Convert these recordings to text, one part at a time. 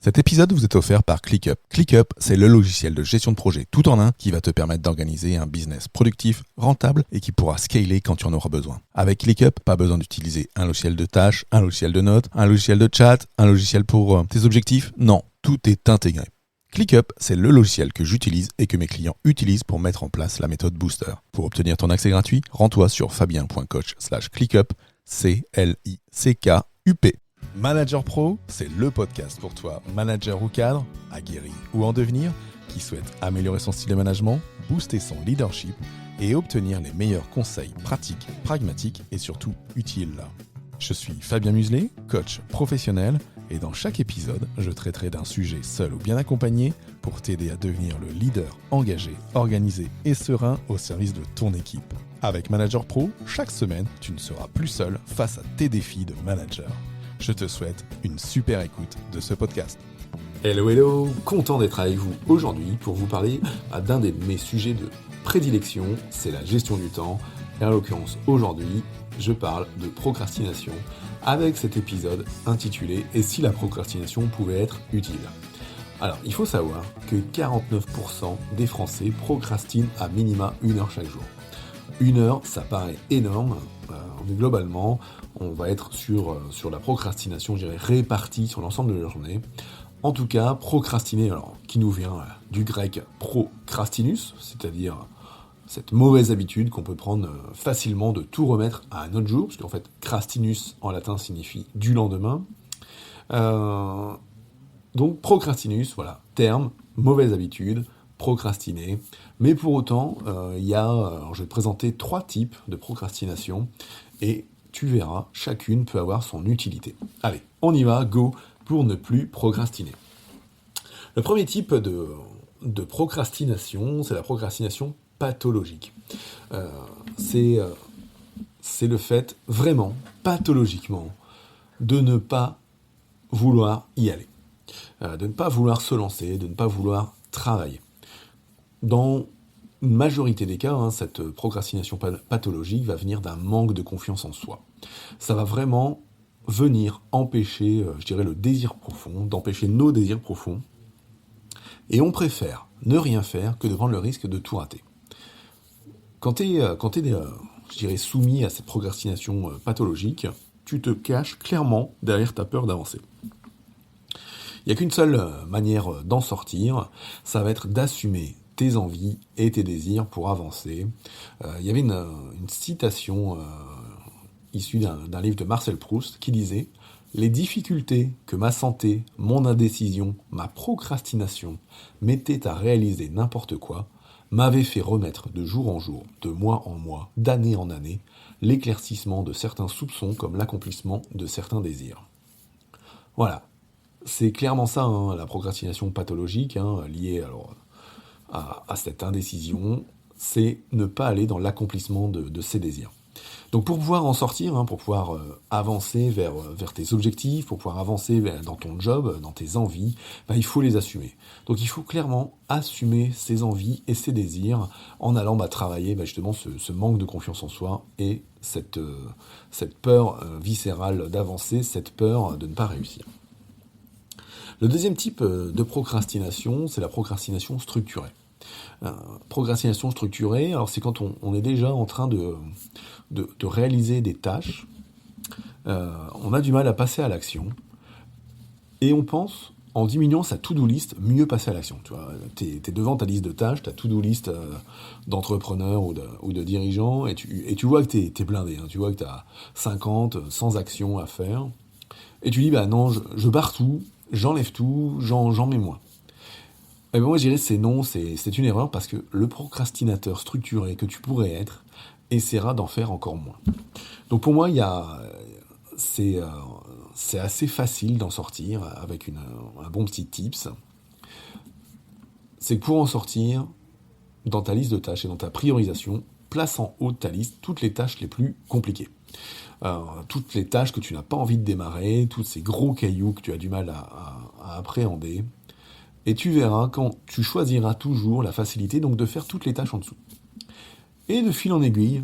Cet épisode vous est offert par ClickUp. ClickUp, c'est le logiciel de gestion de projet tout en un qui va te permettre d'organiser un business productif, rentable et qui pourra scaler quand tu en auras besoin. Avec ClickUp, pas besoin d'utiliser un logiciel de tâches, un logiciel de notes, un logiciel de chat, un logiciel pour tes objectifs. Non, tout est intégré. ClickUp, c'est le logiciel que j'utilise et que mes clients utilisent pour mettre en place la méthode Booster. Pour obtenir ton accès gratuit, rends-toi sur fabien.coach/ClickUp, CLICKUP. Manager Pro, c'est le podcast pour toi, manager ou cadre, aguerri ou en devenir, qui souhaite améliorer son style de management, booster son leadership et obtenir les meilleurs conseils pratiques, pragmatiques et surtout utiles. Je suis Fabien Muselet, coach professionnel, et dans chaque épisode, je traiterai d'un sujet seul ou bien accompagné pour t'aider à devenir le leader engagé, organisé et serein au service de ton équipe. Avec Manager Pro, chaque semaine, tu ne seras plus seul face à tes défis de manager. Je te souhaite une super écoute de ce podcast. Hello, content d'être avec vous aujourd'hui pour vous parler d'un de mes sujets de prédilection, c'est la gestion du temps. Et en l'occurrence, aujourd'hui, je parle de procrastination avec cet épisode intitulé « Et si la procrastination pouvait être utile ?» Alors, il faut savoir que 49% des Français procrastinent à minima 1 heure chaque jour. 1 heure, ça paraît énorme, mais globalement, on va être sur la procrastination, je dirais, répartie sur l'ensemble de la journée. En tout cas, procrastiner, alors, qui nous vient du grec procrastinus, c'est-à-dire cette mauvaise habitude qu'on peut prendre facilement de tout remettre à un autre jour, parce qu'en fait, crastinus en latin signifie du lendemain. Donc, procrastinus, voilà, terme, mauvaise habitude, procrastiner. Mais pour autant, je vais te présenter 3 types de procrastination et tu verras, chacune peut avoir son utilité. Allez, on y va, go, pour ne plus procrastiner. Le premier type de procrastination, c'est la procrastination pathologique. C'est le fait, vraiment, pathologiquement, de ne pas vouloir y aller. De ne pas vouloir se lancer, de ne pas vouloir travailler. Dans une majorité des cas, cette procrastination pathologique va venir d'un manque de confiance en soi. Ça va vraiment venir empêcher, je dirais, le désir profond, d'empêcher nos désirs profonds. Et on préfère ne rien faire que de prendre le risque de tout rater. Quand tu es, je dirais, soumis à cette procrastination pathologique, tu te caches clairement derrière ta peur d'avancer. Il n'y a qu'une seule manière d'en sortir, ça va être d'assumer tes envies et tes désirs pour avancer. Il y avait une citation issue d'un livre de Marcel Proust qui disait « Les difficultés que ma santé, mon indécision, ma procrastination mettaient à réaliser n'importe quoi m'avaient fait remettre de jour en jour, de mois en mois, d'année en année, l'éclaircissement de certains soupçons comme l'accomplissement de certains désirs. » Voilà, c'est clairement ça, la procrastination pathologique, liée à cette indécision, c'est ne pas aller dans l'accomplissement de ses désirs. Donc pour pouvoir en sortir, pour pouvoir avancer vers tes objectifs, pour pouvoir avancer dans ton job, dans tes envies, il faut les assumer. Donc il faut clairement assumer ses envies et ses désirs en allant travailler justement ce manque de confiance en soi et cette peur viscérale d'avancer, cette peur de ne pas réussir. Le deuxième type de procrastination, c'est la procrastination structurée. Procrastination structurée, alors c'est quand on est déjà en train de réaliser des tâches, on a du mal à passer à l'action, et on pense, en diminuant sa to-do list, mieux passer à l'action. Tu vois, t'es devant ta liste de tâches, ta to-do list d'entrepreneurs ou de dirigeants, et tu vois que t'es blindé, tu vois que t'as 50, 100 actions à faire, et tu dis, non, je barre tout, j'enlève tout, j'en mets moins. Et moi je dirais c'est non, c'est une erreur parce que le procrastinateur structuré que tu pourrais être essaiera d'en faire encore moins. Donc pour moi c'est assez facile d'en sortir avec un bon petit tips. C'est que pour en sortir, dans ta liste de tâches et dans ta priorisation, place en haut de ta liste toutes les tâches les plus compliquées. Toutes les tâches que tu n'as pas envie de démarrer, tous ces gros cailloux que tu as du mal à appréhender. Et tu verras quand tu choisiras toujours la facilité, donc de faire toutes les tâches en dessous. Et de fil en aiguille,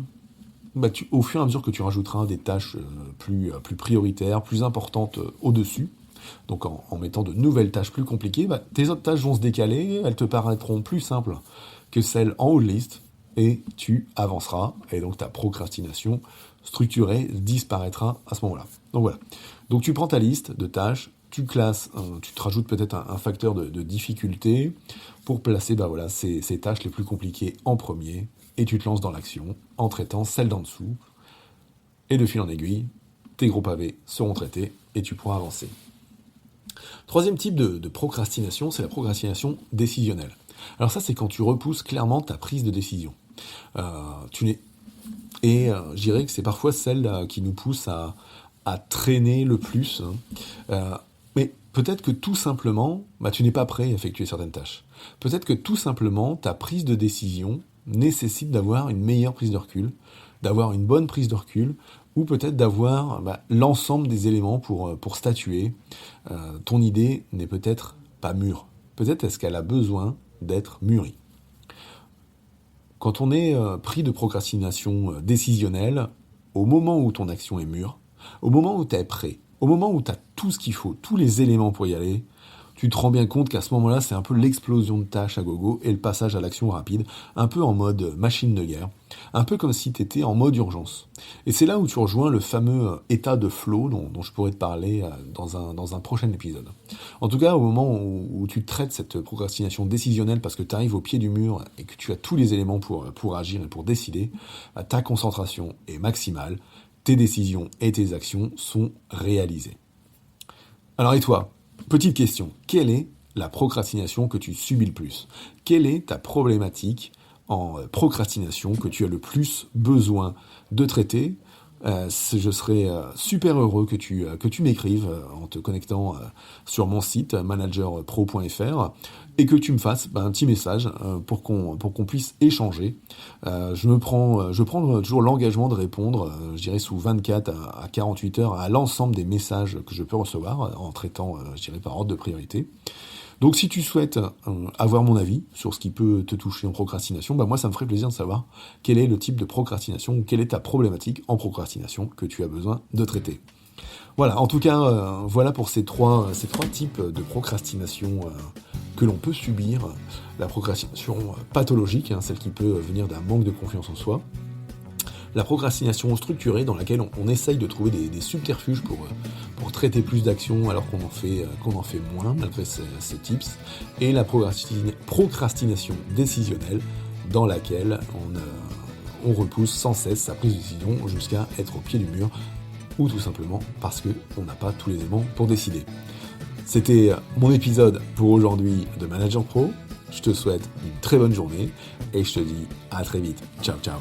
au fur et à mesure que tu rajouteras des tâches plus prioritaires, plus importantes au-dessus, Donc en mettant de nouvelles tâches plus compliquées, tes autres tâches vont se décaler, elles te paraîtront plus simples que celles en haut de liste, et tu avanceras, et donc ta procrastination structurée disparaîtra à ce moment-là. Donc voilà. Donc tu prends ta liste de tâches, tu classes, tu te rajoutes peut-être un facteur de difficulté pour placer ces tâches les plus compliquées en premier, et tu te lances dans l'action en traitant celles d'en dessous, et de fil en aiguille, tes gros pavés seront traités et tu pourras avancer. Troisième type de procrastination, c'est la procrastination décisionnelle. Alors ça, c'est quand tu repousses clairement ta prise de décision. Je dirais que c'est parfois celle qui nous pousse à traîner le plus. Mais peut-être que tout simplement, tu n'es pas prêt à effectuer certaines tâches. Peut-être que tout simplement, ta prise de décision nécessite d'avoir une meilleure prise de recul, d'avoir une bonne prise de recul, ou peut-être d'avoir l'ensemble des éléments pour statuer. Ton idée n'est peut-être pas mûre. Peut-être est-ce qu'elle a besoin d'être mûrie. Quand on est pris de procrastination décisionnelle, au moment où ton action est mûre, au moment où tu es prêt, au moment où tu as tout ce qu'il faut, tous les éléments pour y aller, tu te rends bien compte qu'à ce moment-là, c'est un peu l'explosion de tâches à gogo et le passage à l'action rapide, un peu en mode machine de guerre, un peu comme si tu étais en mode urgence. Et c'est là où tu rejoins le fameux état de flow dont je pourrais te parler dans un prochain épisode. En tout cas, au moment où tu traites cette procrastination décisionnelle parce que tu arrives au pied du mur et que tu as tous les éléments pour agir et pour décider, ta concentration est maximale, tes décisions et tes actions sont réalisées. Alors et toi ? Petite question, quelle est la procrastination que tu subis le plus ? Quelle est ta problématique en procrastination que tu as le plus besoin de traiter ? Je serais super heureux que tu m'écrives en te connectant sur mon site managerpro.fr et que tu me fasses un petit message pour qu'on puisse échanger. Je prends toujours l'engagement de répondre, je dirais sous 24 à 48 heures à l'ensemble des messages que je peux recevoir en traitant, je dirais par ordre de priorité. Donc si tu souhaites avoir mon avis sur ce qui peut te toucher en procrastination, moi ça me ferait plaisir de savoir quel est le type de procrastination ou quelle est ta problématique en procrastination que tu as besoin de traiter. Voilà, en tout cas, voilà pour ces trois types de procrastination que l'on peut subir. La procrastination pathologique, celle qui peut venir d'un manque de confiance en soi. La procrastination structurée dans laquelle on essaye de trouver des subterfuges pour traiter plus d'actions alors qu'on en fait moins malgré ces tips, et la procrastination décisionnelle dans laquelle on repousse sans cesse sa prise de décision jusqu'à être au pied du mur, ou tout simplement parce qu'on n'a pas tous les éléments pour décider. C'était mon épisode pour aujourd'hui de Manager Pro. Je te souhaite une très bonne journée et je te dis à très vite. Ciao, ciao.